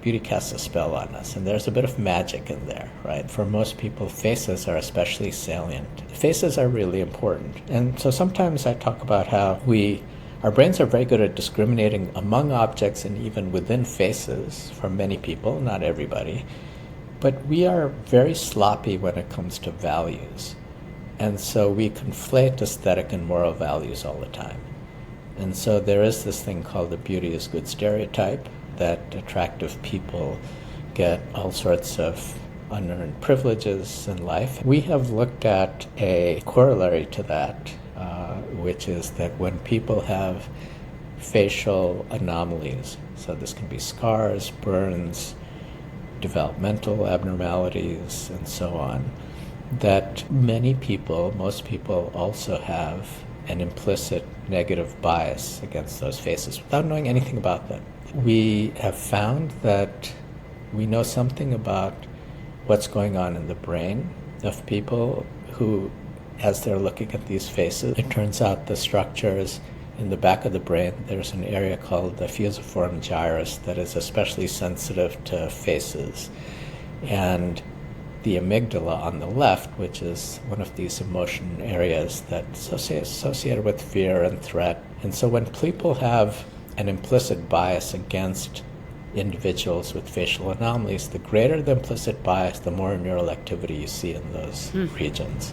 Beauty casts a spell on us, and there's a bit of magic in there, right? For most people, faces are especially salient. Faces are really important. And so sometimes I talk about how our brains are very good at discriminating among objects and even within faces for many people, not everybody. But we are very sloppy when it comes to values. And so we conflate aesthetic and moral values all the time. And so there is this thing called the beauty is good stereotype, that attractive people get all sorts of unearned privileges in life. We have looked at a corollary to that, which is that when people have facial anomalies, so this can be scars, burns, developmental abnormalities, and so on, that many people, most people, also have an implicit negative bias against those faces without knowing anything about them. We have found that we know something about what's going on in the brain of people who, as they're looking at these faces, it turns out the structures in the back of the brain, there's an area called the fusiform gyrus that is especially sensitive to faces. And the amygdala on the left, which is one of these emotion areas that's associated with fear and threat. And so when people have an implicit bias against individuals with facial anomalies, the greater the implicit bias, the more neural activity you see in those regions.